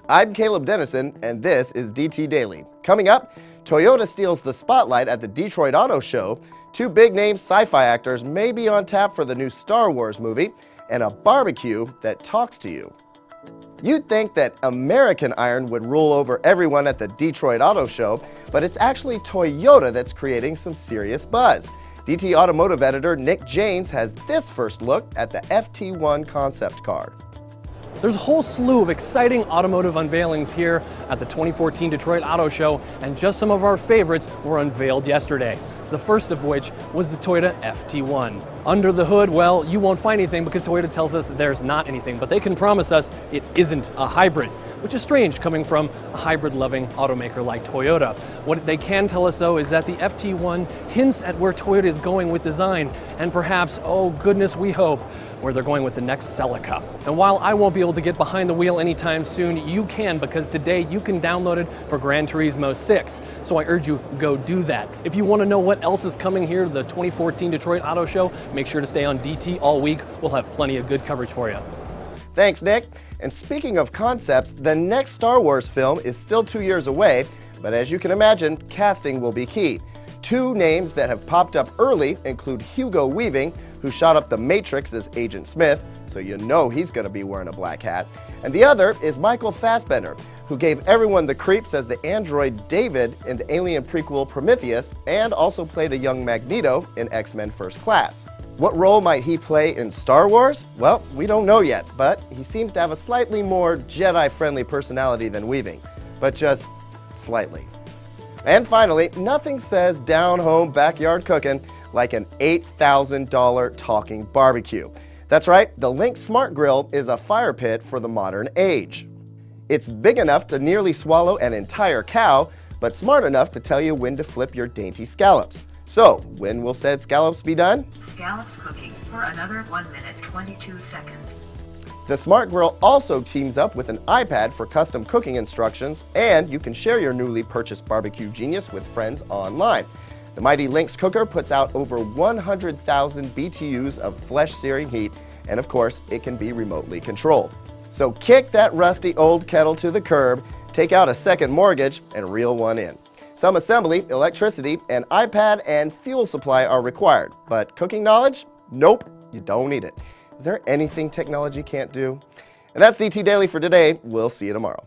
I'm Caleb Dennison, and this is DT Daily. Coming up, Toyota steals the spotlight at the Detroit Auto Show, two big-name sci-fi actors may be on tap for the new Star Wars movie, and a barbecue that talks to you. You'd think that American iron would rule over everyone at the Detroit Auto Show, but it's actually Toyota that's creating some serious buzz. DT Automotive editor Nick Janes has this first look at the FT1 concept car. There's a whole slew of exciting automotive unveilings here at the 2014 Detroit Auto Show, and just some of our favorites were unveiled yesterday. The first of which was the Toyota FT1. Under the hood, well, you won't find anything because Toyota tells us there's not anything, but they can promise us it isn't a hybrid, which is strange coming from a hybrid-loving automaker like Toyota. What they can tell us, though, is that the FT1 hints at where Toyota is going with design, and perhaps, oh goodness, we hope, where they're going with the next Celica. And while I won't be able to get behind the wheel anytime soon, you can, because today you can download it for Gran Turismo 6. So I urge you, go do that. If you want to know what else is coming here to the 2014 Detroit Auto Show, make sure to stay on DT all week. We'll have plenty of good coverage for you. Thanks, Nick. And speaking of concepts, the next Star Wars film is still 2 years away, but as you can imagine, casting will be key. Two names that have popped up early include Hugo Weaving, who shot up The Matrix as Agent Smith, so you know he's going to be wearing a black hat. And the other is Michael Fassbender, who gave everyone the creeps as the android David in the Alien prequel Prometheus, and also played a young Magneto in X-Men First Class. What role might he play in Star Wars? Well, we don't know yet, but he seems to have a slightly more Jedi-friendly personality than Weaving, but just slightly. And finally, nothing says down-home backyard cooking like an $8,000 talking barbecue. That's right, the Lynx Smart Grill is a fire pit for the modern age. It's big enough to nearly swallow an entire cow, but smart enough to tell you when to flip your dainty scallops. So, when will said scallops be done? Scallops cooking for another 1 minute 22 seconds. The Smart Grill also teams up with an iPad for custom cooking instructions, and you can share your newly purchased barbecue genius with friends online. The mighty Lynx cooker puts out over 100,000 BTUs of flesh-searing heat, and of course, it can be remotely controlled. So kick that rusty old kettle to the curb, take out a second mortgage, and reel one in. Some assembly, electricity, an iPad, and fuel supply are required, but cooking knowledge? Nope, you don't need it. Is there anything technology can't do? And that's DT Daily for today. We'll see you tomorrow.